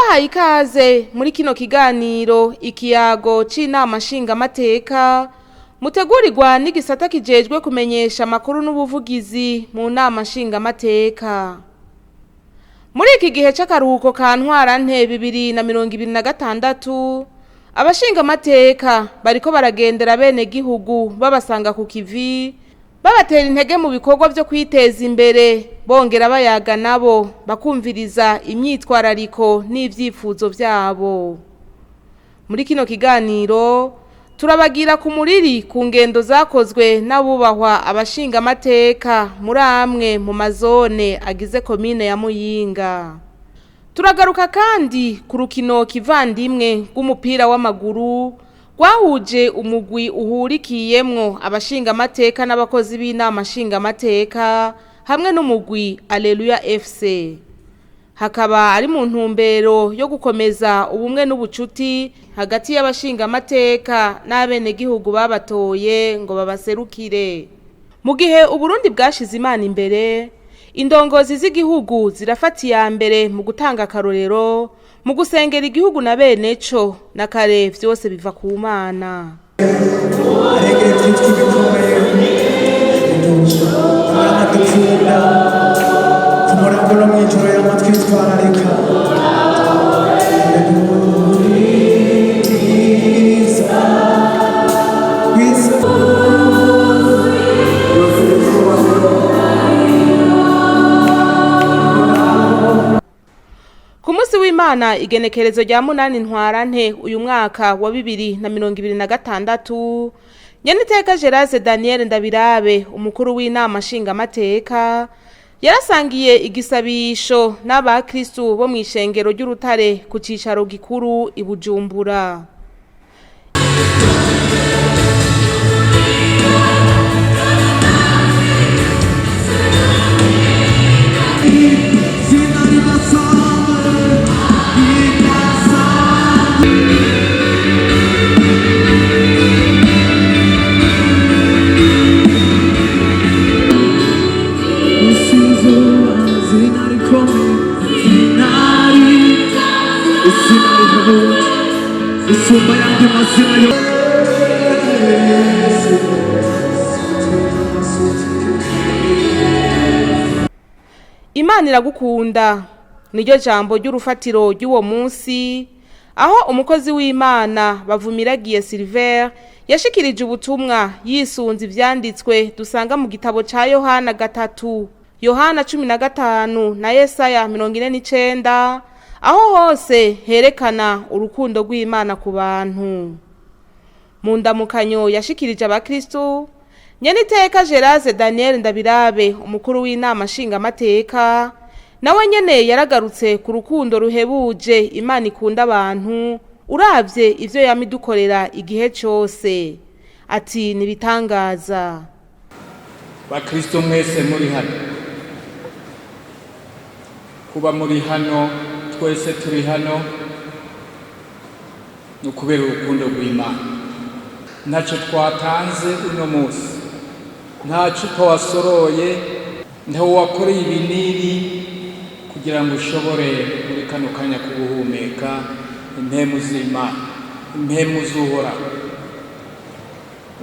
turabahaye ikaze muri kino kiganiro ikiyago c'inama nshingamateka mutegurirwa n'igisata kijejwe kumenyesha amakuru n'ubuvugizi mu nama nshingamateka. Muri iki gihe c'akaruhuko ka ntwarante 2026 abashingamateka bariko baragendera bene gihugu babasanga ku kivi babatera intege mu bikorwa byo kwiteza imbere, bongera bayaga nabo bakumviriza imyitwarariko n'ivyifuzo vyabo. Muri kino kiganiro turabagira ku muriri ku ngendo zakozwe n'abubahwa abashingamateka muri amwe mu mazone agize komine ya Muyinga. Turagaruka kandi ku rukino kivandimwe rw'umupira w'amaguru rwahuje umugwi uhurikiyemwo abashingamateka n'abakozi b'inama nshingamateka hamwe n'umugwi Alleluia FC. Hakaba ari mu ntumbero yo gukomeza ubumwe n'ubucuti hagati y'abashingamateka n'abenegihugu babatoye ngo babaserukire. Mu gihe Uburundi bwashize Imana imbere, indongozi z'igihugu zirafata iya mbere mu gutanga akarorero mu gusengera igihugu na bene co, na kare vyose biva ku Mana. Ku munsi w'Imana igenekerezo rya 8 ntwarante uyu mwaka wa 2026, Nyeniteka Gerase Daniel Ndabirabe, umukuru w'inama nshingamateka, yarasangiye igisabisho n'abakristu bo mw'ishengero ry'Urutare ku cicaro gikuru i Bujumbura. Imana iragukunda niryo jambo ry'urufatiro ry'uwo munsi, aho umukozi w'Imana Bavumiragiye Silver yashikirije ubutumwa yisunze ivyanditswe dusanga mu gitabo ca Yohana 3, Yohana 15 na Yesaya 49, aho hose herekana urukundo rw'Imana ku bantu. Mu ndamukanyo yashikirije abakristo, Nyeniteka Gerase Daniel Ndabirabe, umukuru w'inama nshingamateka, nawe nyene yaragarutse ku rukundo ruhebuje Imana ikunda abantu uravye ivyo yamidukorera igihe cyose. Ati nibitangaza. Bakristo mwese muri hano, kuba muri hano, twese turi hano no kubera urukundo rw'Imana. Ntacyo twatanze uno munsi, ntacyo twasoroye, ntawo wakoreye ibinini kugira ngo ushobore muri kano kanya kuguhumeka impemu z'Imana, impemu z'Uhoraho.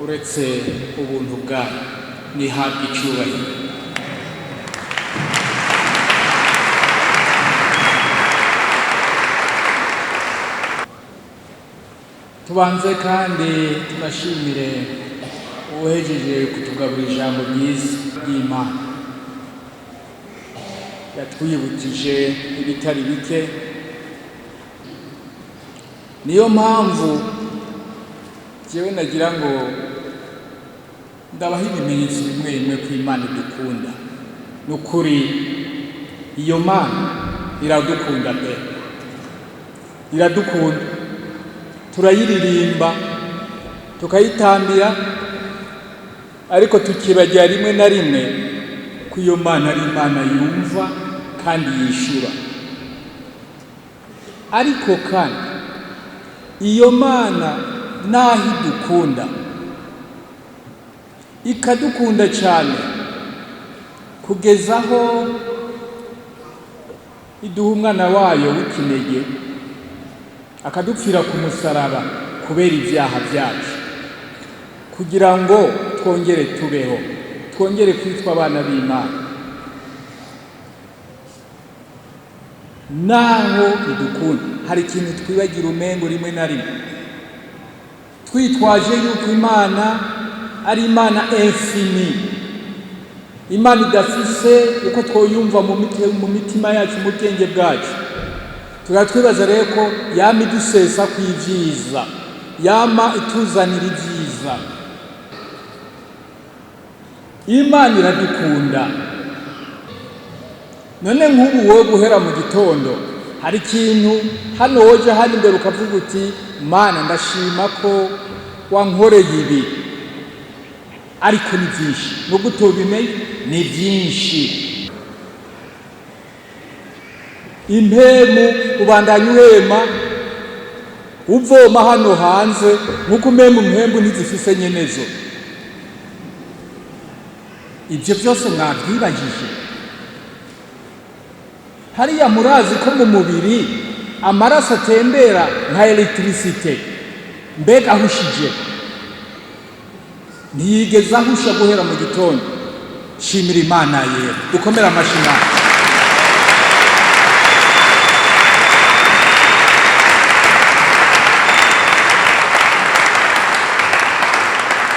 Uretse ubuntu bwayo nihabwa icubahiro. Tubanze kandi tunashimire uwejeje kutugaburira ijambo ryiza ry'Imana, yatwibukije ibitari bike. Niyo mpamvu jewe nagira ngo ndabaha ibimenyetso bimwe bimwe ko Imana idukunda. Nukuri iyo Mana iradukunda pe, iradukunda, turayiririmba tukayitambira, ariko tukibagira rimwe na rimwe ko iyo Mana ari Imana yumva kandi yishura. Ariko kandi iyo Mana naho idukunda, ikadukunda cyane kugeza aho iduha umwana wayo w'ikinege akadupfira ku musaraba kubera ibyaha byacu, kugira ngo twongere tubeho, twongere kwitwa abana b'Imana. Naho idukunda, hari ikintu twibagira umengo rimwe na rimwe, twitwaje yuko Imana ari Imana infini, Imana idafise uko twoyumva mu mitima yacu, mu bwenge bwacu. Tugatwibaza rero ko yama idusesa ku ivyiza, yama ituzanira ivyiza. Imana iradukunda. None nk'ubu wowe guhera mu gitondo hari ikintu hano woje hano imbere ukavuga uti Mana ndashima ko wankoreye ibi, ariko ni byinshi, nubwo utobimenye ni byinshi. Impemu ubandanya uhema uvoma hano hanze nk'uko impembu ntizifise nyenezo. Ibyo byose mwabyibagije. Hariya murazi ko mu mubiri amaraso atembera nka electricité, mbega ahushije ntiyigeze ahusha guhera mu gitondo. Shimira Imana yera, dukomere amashyi.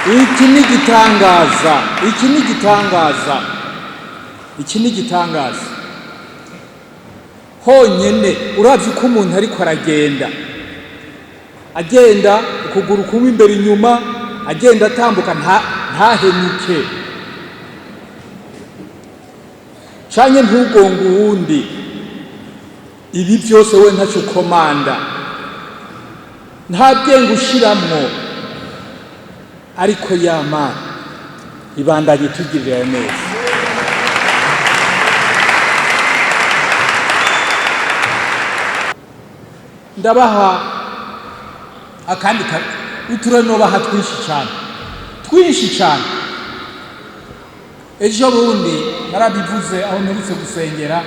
Iki ni igitangaza, iki ni igitangaza, iki ni igitangaza. Honyene uravye ko umuntu ariko agenda ukuguru kumwe imbere inyuma, agenda atambuka ntahenuke, canke ntugonga uwundi. Ibi byose we ntaco komanda, nta bwenge ushiramwo, ariko ya Mana ibandanye itugirira neza. Ndabaha akandi uture nobaha twinshi cyane. Ejo bundi narabivuze aho mperutse gusengera,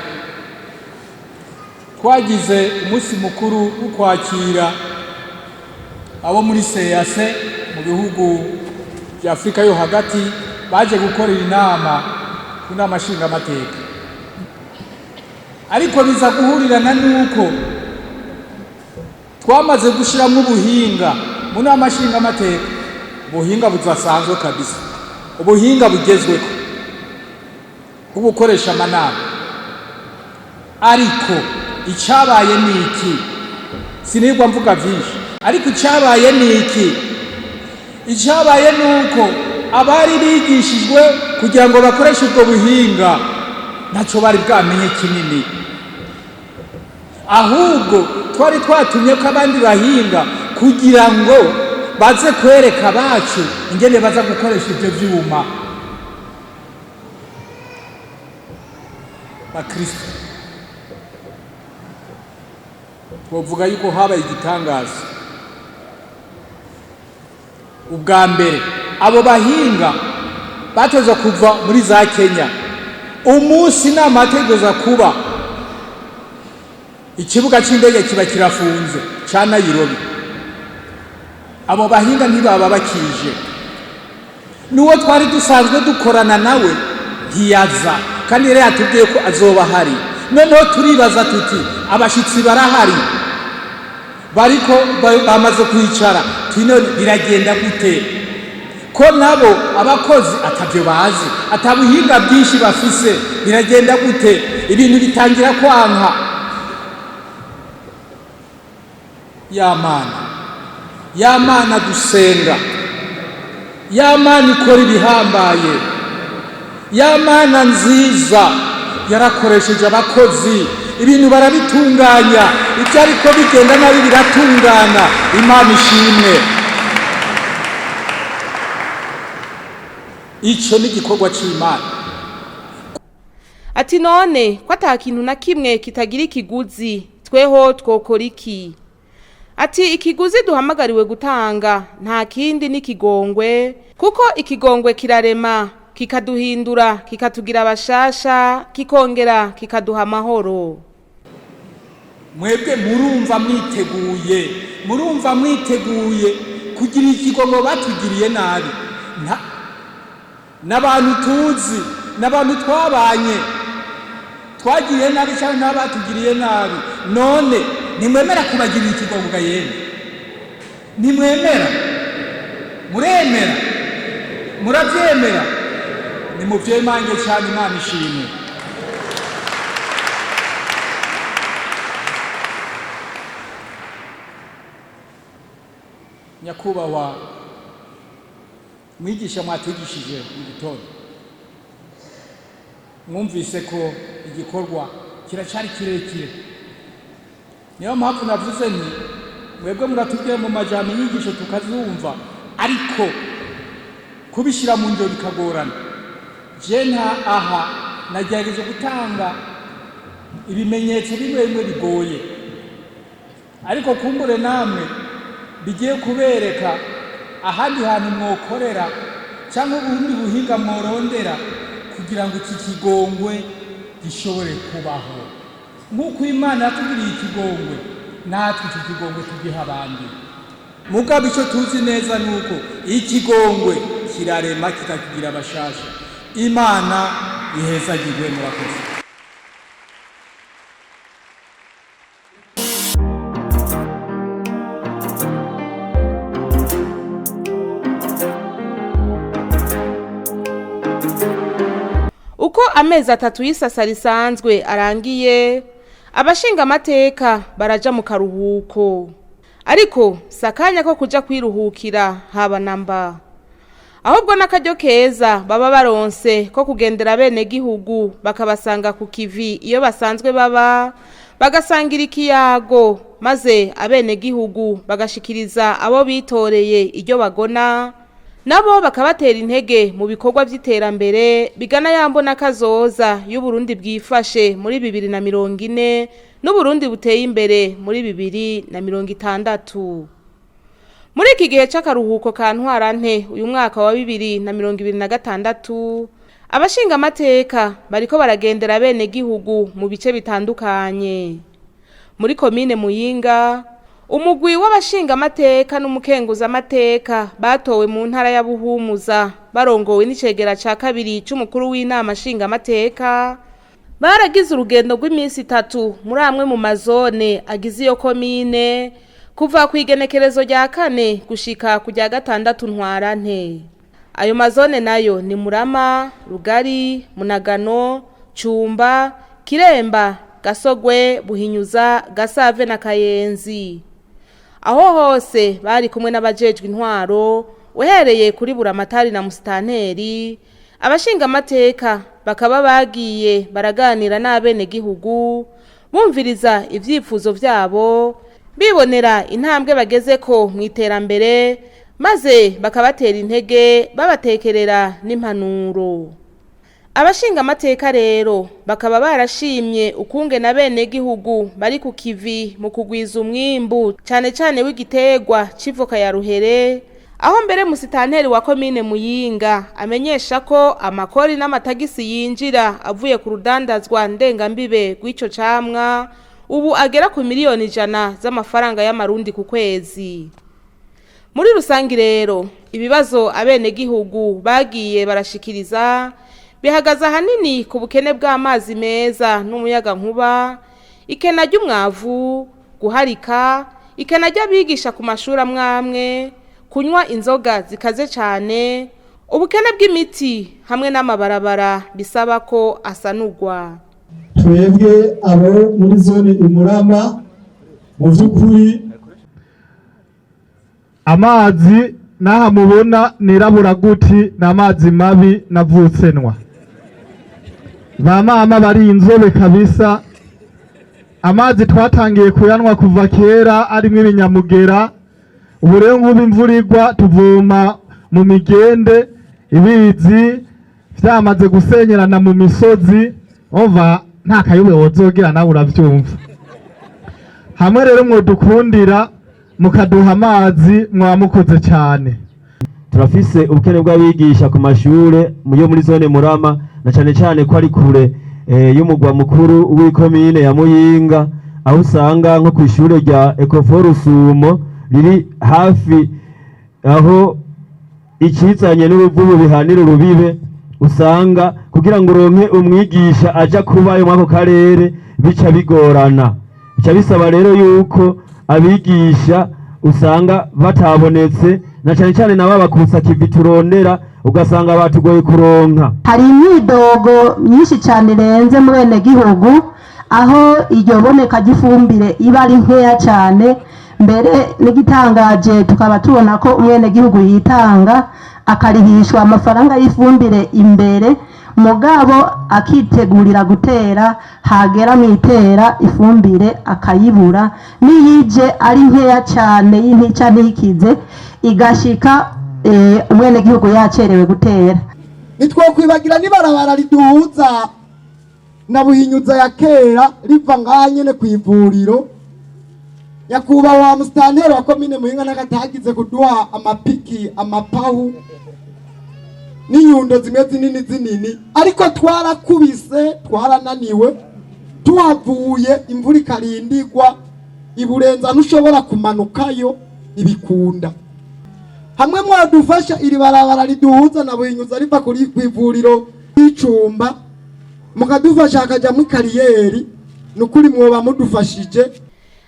twagize umunsi mukuru wo kwakira abo muri CAC mu bihugu bya Afrika yo hagati baje gukorera inama ku nama nshingamateka, ariko biza guhurirana nuko twamaze gushiramo ubuhinga mu nama nshingamateka, ubuhinga budasanzwe kabisa, ubuhinga bugezweho bwo gukoresha amanama. Ariko icyabaye ni iki? Sinigwa mvuga byinshi, ariko icyabaye ni iki? Icyabaye ni uko abari bigishijwe kugira ngo bakoreshe ubwo buhinga ntacyo bari bwamenye kinini, ahubwo twari twatumye ko abandi bahinga kugira ngo baze kwereka abacu ingene baza gukoresha ibyo byuma. Bakristo, twovuga yuko habaye igitangaza. Ubwa mbere abo bahinga batoza kuva muri za Kenya, umunsi n'amategeko kuba ikibuga cy'indege kiba kirafunze ca Nairobi. Abo bahinga ntibaba bakije, nuwo twari dusanzwe dukorana nawe ntiyaza, kandi rero yatubwiye ko azoba hari. Noneho turibaza tuti abashitsi barahari, bariko bamaze kwicara, none biragenda gute ko nabo abakozi atavyo bazi, atabuhinga bwinshi bafise? Biragenda gute? Ibintu bitangira kwanka. Ya Mana dusenga, ya Mana ikora ibihambaye, ya Mana nziza yarakoresheje abakozi, ibintu barabitunganya, ibyo ariko bigenda nabi biratungana. Imana ishimwe. Icyo ni igikorwa cy'Imana. Ati none ko atakintu na kimwe kitagira ikiguzi, tweho twokora iki? Ati ikiguzi duhamagariwe gutanga nta kindi n'ikigongwe, kuko ikigongwe kirarema, kikaduhindura, kikatugira abashasha, kikongera kikaduha amahoro. mwebwe murumva mwiteguye kugira ikigongo batugiriye nabi, n'abantu tuzi, n'abantu twabanye twagiriye nabi cyangwa n'abatugiriye nabi, none nimwemera kubagirira ikigongo ga yemwe? Nimwemera? Muremera? Murabyemera? Nimuvyemange cyane, Imana ishimwe. Nyakubahwa mwigisha, mwatwigishije mu gitondo, mwumvise ko igikorwa kiracyari kirekire. Niyo mpamvu navuze nti mwebwe muratubwiye mu majambo inyigisho tukazumva, ariko kubishyira mu ngiro bikagorana. Je aha nagerageje gutanga ibimenyetso bimwe bimwe bigoye, ariko kumbure namwe bigiye kubereka ahandi hantu mwokorera cyangwa ubundi buhinga mworondera kugira ngo iki kigongwe gishobore kubaho. Nk'uko Imana yatugiriye ikigongwe, natwe iki kigongwe tugiha abandi. Mugabo icyo tuzi neza nuko ikigongwe kirarema kikakigira abashasha. Imana ihezagirwe, murakoze. Uko amezi 3 y'isasa risanzwe arangiye, abashinga amateka baraja mu karuhuko, ariko sakanya ko kuja kwiruhukira haba namba, ahubwo n'akaryo keza baba baronse ko kugendera bene gihugu bakabasanga ku kivi iyo basanzwe baba, bagasangira ikiyago, maze abene gihugu bagashikiriza abo bitoreye iryo bagona, nabo bakabatera intege mu bikorwa by'iterambere bigana yambona kazoza y'Uburundi bwifashe muri 2040 n'Uburundi buteye imbere muri 2060. Muri iki gihe c'akaruhuko ka ntwarante uyu mwaka wa 2026, abashinga amateka bariko baragendera bene gihugu mu bice bitandukanye. Muri komine Muyinga, umugwi w'abashinga amateka n'umukenguza amateka batowe mu ntara ya Buhumuza barongowe n'icegera ca kabiri c'umukuru w'inama nshinga amateka, baragize urugendo rw'iminsi 3 muri amwe mu mazone agize iyo komine kuva ku igenekerezo rya 4 gushika ku rya 6 ntwarante. Ayo mazone nayo ni Murama, Rugari, Munagano, Cumba, Kiremba, Gasogwe, Buhinyuza, Gasave na Kayenzi. Aho hose bari kumwe n'abajejwe intwaro, uhereye kuri buramatari na musitanteri. Abashinga amateka bakaba bagiye baraganira n'abene gihugu, bumviriza ivyifuzo vyabo, bibonera intambwe bagezeko mu iterambere, maze bakabatera intege babatekerera n'impanuro. Abashinga amateka rero bakaba barashimye ukunge na bene gihugu bari ku kivi mu kugwiza umwimbu cyane cyane w'igitegwa civoka ya ruhere, aho mbere musitanteri wa komine Muyinga amenyesha ko amakori n'amatagisi yinjira avuye ku rudandazwa ndengambibe rw'ico camwa ubu agera ku miliyoni 100 z'amafaranga y'amarundi ku kwezi. Muri rusangi rero ibibazo abene gihugu bagiye barashikiriza bihagaza hanini ku bukene bw'amazi meza n'umuyaga nkuba, ikena ry'umwavu, guharika, ikena ry'abigisha ku mashuri amwamwe, kunywa inzoga zikaze cyane, ubukene bw'imiti hamwe n'amabarabara bisaba ko asanurwa. Twebwe abo muri zone Imurama mu by'ukuri amazi naha mubona nirabura guti n'amazi mabi navutsenwa. Ba mama bari inzobe kabisa, amazi twatangiye kuyanwa kuva kera arimo ibinyamugera. Ubu rero nk'ubu imvura igwa tuvoma mu migende, ibizi vyamaze gusenyerana mu misozi, ova nta kayobe wozogira nawe uravyumva. Hamwe rero mwodukundira mukaduha amazi mwamukoze cyane. Turafise ubukene bw'abigisha ku mashure yo muri zone Murama, na cyane cyane ko ari kure y'umugwa mukuru w'ikomine ya Muyinga, aho usanga nko ku ishure rya Ecofort Rusumo riri hafi aho ikizanye n'uruvubu bihanira urubibe, usanga kugira ngo uronke umwigisha aja kubayo mwako karere bica bigorana. Bica bisaba rero yuko abigisha usanga batabonetse, na cyane cyane nabo bakusa kivi turondera ugasanga batugoye kuronka. Hari imyidogo myinshi cyane irenze mu bene gihugu, aho iryo boneka ry'ifumbire iba ari nkeya cyane. Mbere n'igitangaje tukaba tubona ko umwene gihugu yitanga akarihishwa amafaranga y'ifumbire imbere, mugabo akitegurira gutera, hagera mu itera ifumbire akayibura, niyije ari nkeya cyane y'intica ntikize igashika umwene gihugu yacerewe gutera. Nitwokwibagira nibarabara riduhuza na Buhinyuza ya kera riva ngaha nyene kw'ivuriro. Nyakubahwa musitanteri wa komine Muyinga n'agatagize kuduha amapiki, amapahu n'inyundo zimwe zinini, ariko twarakubise, twarananiwe, tuhavuye imvura ikarindigwa, iburenza ntushobora kumanukayo ibikunda. Hamwe mwadufasha iri barabara riduhuza na Buhinyuza riva kuri kw'ivuriro y'Icumba, mukadufasha hakaja mu kariyeri, nukuri mwoba mudufashije.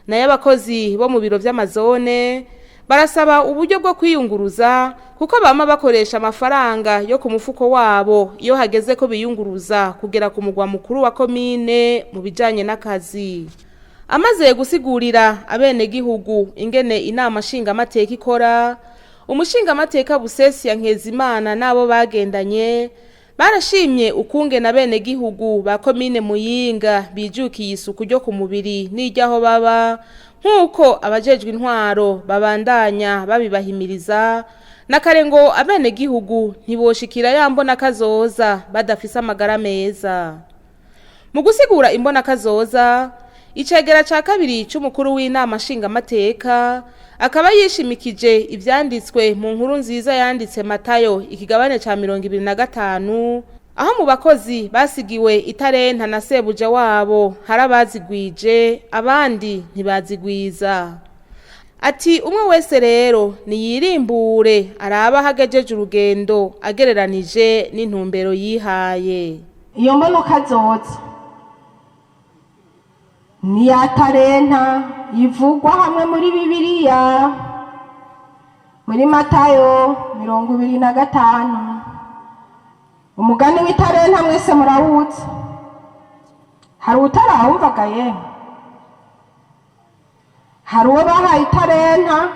Naye abakozi bo mu biro vy'amazone barasaba uburyo bwo kwiyunguruza, kuko bama bakoresha amafaranga yo ku mufuko wabo iyo hageze ko biyunguruza kugera ku mugwa mukuru wa komine mu bijanye n'akazi. Amaze gusigurira abene gihugu ingene inama nshingamateka ikora, umushingamateka Busesi ya Nkezimana nabo bagendanye barashimye ukungena bene gihugu ba komine Muyinga bijukiye isuku ryo ku mubiri n'iryaho baba, nkuko abajejwe intwaro babandanya babibahimiriza, nakarengo abene gihugu ntiboshikira yambona kazoza badafise amagara meza. Mu gusigura imbona kazoza, icegera ca kabiri c'umukuru w'inama nshingamateka akaba yishimikije ivyanditswe mu nkuru nziza yanditse Matayo ikigabane ca 25, aho mu bakozi basigiwe itarenta na sebuja wabo harabazigwije abandi ntibazigwiza. Ati umwe wese rero niyirimbure araba hagejeje urugendo agereranije n'intumbero yihaye. Iyo mbono kazoza ni ya tarenta ivugwa hamwe muri Bibiliya muri Matayo 25. Umugani w'itarenta mwese murawuzi, hari utarawumvaga ye? Hari uwo bahaye itarenta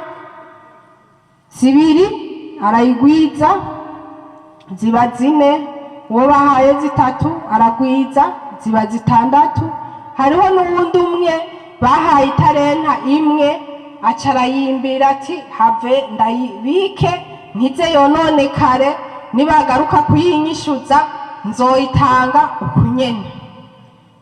zibiri arayigwiza ziba 4, uwo bahaye 3 aragwiza ziba 6. Hariho n'uwundi umwe bahaye itarenta imwe acarayimbira ati have ndayibike ntize yononekare, nibagaruka kuyinyishuza nzoyitanga ukunyene.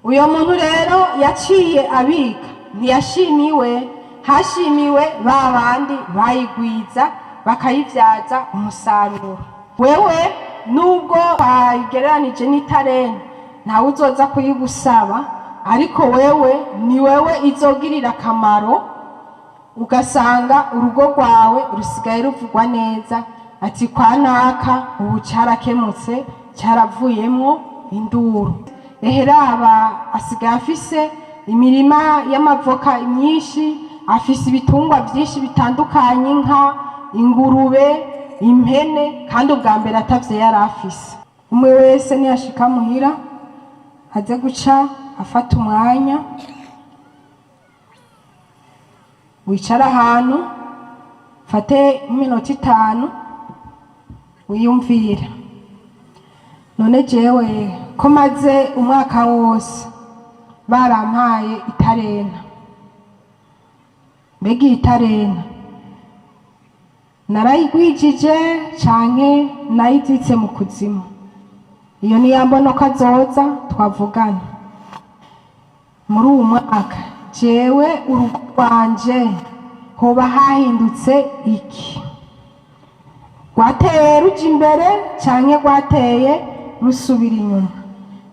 Uyo muntu rero yaciye abika, ntiyashimiwe, hashimiwe babandi bayigwiza bakayivyaza umusaruro. Wewe nubwo bayigereranije n'itarenta ntawe uzoza kuyigusaba, ariko wewe ni wewe izogirira akamaro, ugasanga urugo rwawe rusigaye ruvugwa neza, ati kwa naka ubu carakemutse caravuyemwo induru. Eheraba asigaye afise imirima y'amavoka myinshi, afise ibitungwa byinshi bitandukanye, inka, ingurube, impene, kandi ubwa mbere atavye yari afise. Umwe wese niyashika muhira aze guca afata umwanya wicara ahantu, fate iminota 5 wiyumvira, none jewe ko maze umwaka wose barampaye itarenta, mbega itarenta narayigwijije canke nayizitse mu kuzimu? Iyo ni yambona kazoza twavugana. Muri uwo mwaka jewe urugo rwanje hoba hahindutse iki? Rwateye ruja imbere canke rwateye rusubira inyuma?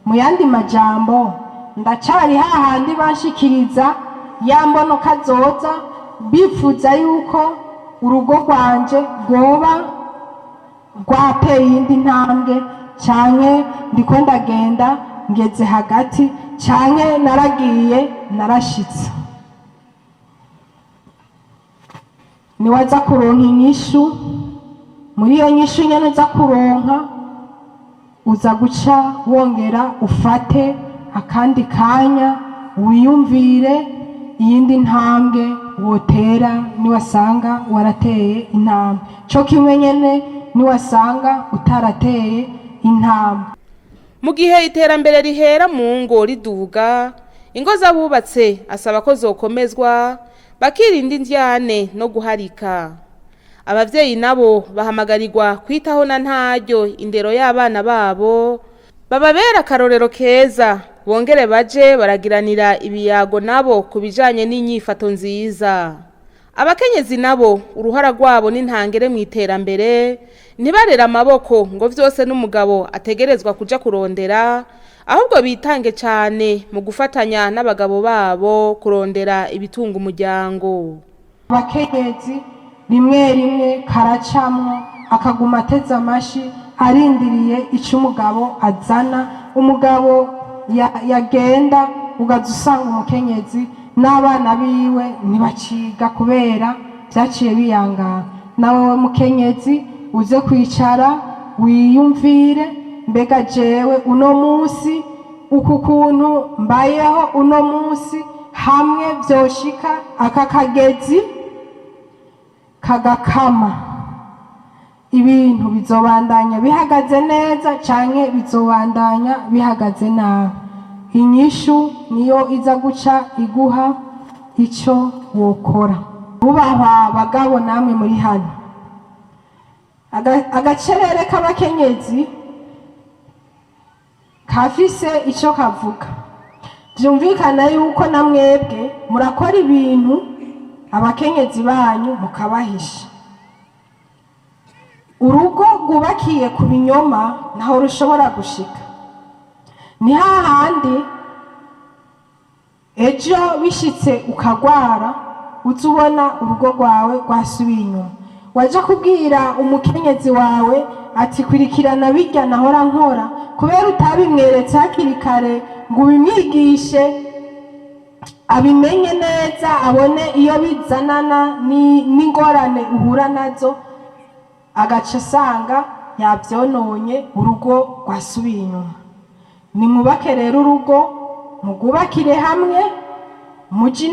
Mu yandi majambo ndacari hahandi banshikiriza ya mbono kazoza bifuza yuko urugo rwanje rwoba rwateye iyindi ntambwe, canke ndiko ndagenda ngeze hagati, canke naragiye narashitse. Niwaza kuronka inyishu, muri iyo nyishu nyene uza kuronka uza guca wongera ufate akandi kanya wiyumvire iyindi ntambwe wotera niwasanga warateye intambwe, co kimwe nyene niwasanga utarateye intambwe. Mu gihe iterambere rihera mu ngo riduga, ingo z'abubatse asaba ko zokomezwa bakirinda indyane no guharika. Abavyeyi nabo bahamagarirwa kwitaho na ntaryo indero y'abana babo, bababera akarorero keza, bongere baje baragiranira ibiyago nabo kubijanye n'inyifato nziza. Abakenyezi nabo uruhara rwabo n'intangere mu iterambere, ntibarera amaboko ngo vyose n'umugabo ategerezwa kuja kurondera, ahubwo bitange cyane mu gufatanya n'abagabo babo kurondera ibitunga umuryango. Abakenyezi rimwe rimwe karacamwo akaguma ateze amashi arindiriye ico umugabo azana, umugabo yagenda ugaza usanga umukenyezi n'abana biwe ntibaciga kubera vyaciye biyangana. Nawe mukenyezi uze kwicara wiyumvire, mbega jewe uno munsi uku kuntu mbayeho uno munsi, hamwe vyoshika aka kagezi kagakama, ibintu bizobandanya bihagaze neza canke bizobandanya bihagaze nabi. Inyishu niyo iza guca iguha ico wokora. Bubahwa bagabo namwe muri hano, agacerere k'abakenyezi kafise ico kavuga. Vyumvikana yuko namwebwe murakora ibintu abakenyezi banyu mukabahisha. Urugo rwubakiye ku binyoma ntaho rushobora gushika. Ni hahandi ejo bishitse ukagwara uzubona urugo rwawe rwasubiye inyuma. Waja kubwira umukenyezi wawe ati kurikirana birya nahora nkora, kubera utabimweretse hakiri kare ngo ubimwigishe abimenye neza, abone iyo bizanana n'ingorane uhura nazo, agaca asanga yavyononye urugo rwasubiye inyuma. Nimwubake rero urugo, mugubakire hamwe, muje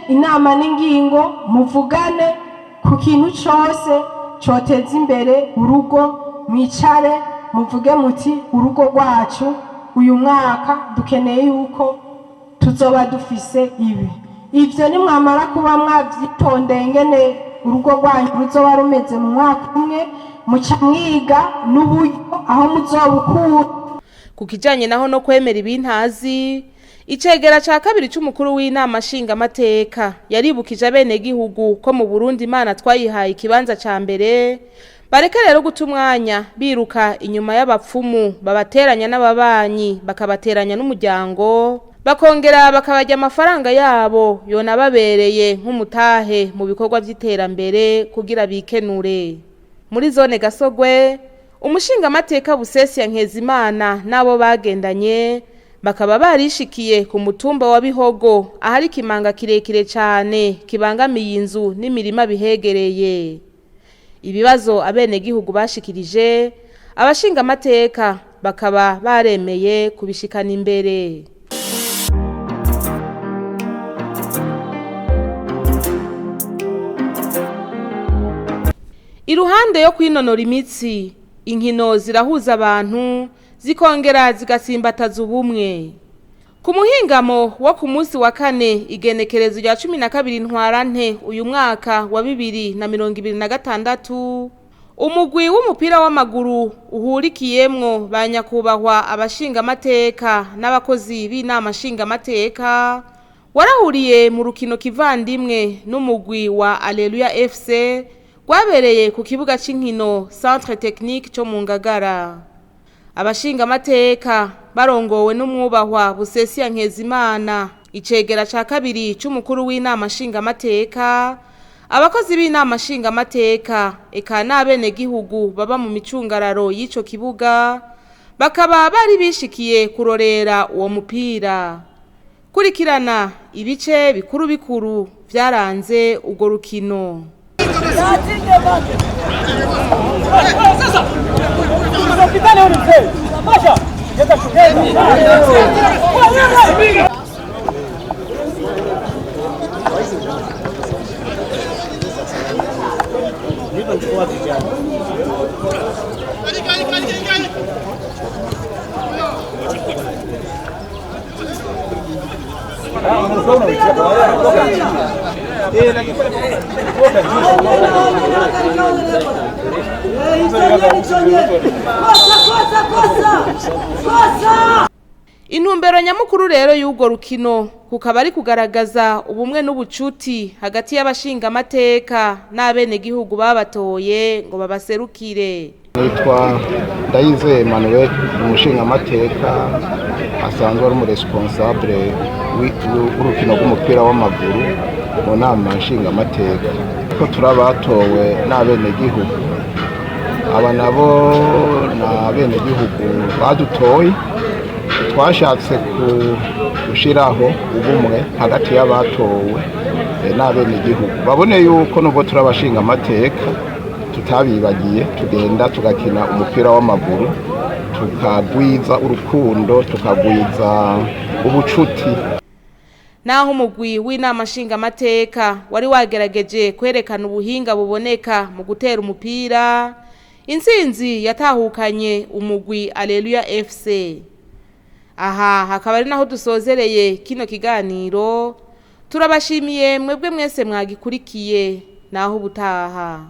inama n'ingingo, muvugane ku kintu cose coteza imbere urugo, mwicare muvuge muti urugo rwacu uyu mwaka dukeneye yuko tuzoba dufise ibi. Ivyo nimwamara kuba mwavyitondeye ngene urugo rwanyu ruzoba rumeze mu mwaka umwe, muca mwiga n'uburyo aho muzobukura. Ku kijanye naho no kwemera ibintazi, icegera ca kabiri c'umukuru w'inama nshingamateka yaribukije abenegihugu ko mu Burundi Imana twayihaye ikibanza ca mbere, bareke rero guta umwanya biruka inyuma y'abapfumu babateranya n'ababanyi bakabateranya n'umuryango, bakongera bakabarya amafaranga yabo yonababereye nk'umutahe mu bikorwa vy'iterambere kugira bikenure. Muri zone Gasogwe, umushingamateka Busesi Nkezimana nabo bagendanye bakaba barishikiye ku mutumba wa Bihogo, ahari ikimanga kirekire cyane kibangamiye inzu n'imirima bihegereye. Ibibazo abenegihugu bashikirije, abashingamateka bakaba baremeye kubishikana imbere. Iruhande yo kwinonora imitsi, inkino zirahuza abantu zikongera zigasimbataza ubumwe. Ku muhingamo wo ku munsi wa kane igenekerezo rya 12 Ntwarante uyu mwaka wa 2026, umugwi w'umupira w'amaguru uhurikiyemwo ba nyakubahwa abashingamateka n'abakozi b'inama nshingamateka warahuriye mu rukino kivandimwe n'umugwi wa Alleluia FC rwabereye ku kibuga c'inkino Centre Technique cyo mu Ngagara. abashinga amateka barongowe n'umwubahwa Busesiya Nkezimana icegera ca kabiri c'umukuru w'inama nshinga amateka, abakozi b'inama nshinga amateka eka n'abene gihugu baba mu micungararo y'ico kibuga bakaba bari bishikiye kurorera uwo mupira. Kurikirana ibice bikuru bikuru vyaranze urwo rukino. Intumbero nyamukuru rero y'urwo rukino kukaba ari kugaragaza ubumwe n'ubucuti hagati y'abashinga amateka n'abene gihugu babatoye ngo babaserukire. Nitwa Ndayizeye Emmanuel, umushinga amateka asanzwe ari umuresponsable w'urukino rw'umupira w'amaguru mu nama nshinga amateka. Ko turabatowe n'abene gihugu, aba nabo n'abene gihugu badutoye, twashatse gushiraho ubumwe hagati y'abatowe n'abene gihugu, babone yuko nubwo turabashinga amateka tutabibagiye, tugenda tugakina umupira w'amaguru tukagwiza urukundo, tukagwiza ubucuti. Naho umugwi w'inama nshinga amateka wari wagerageje kwerekana ubuhinga buboneka mu gutera umupira, intsinzi yatahukanye umugwi Alleluia FC. Aha hakaba ari naho dusozereye kino kiganiro. Turabashimiye mwebwe mwese mwagikurikiye, naho ubutaha.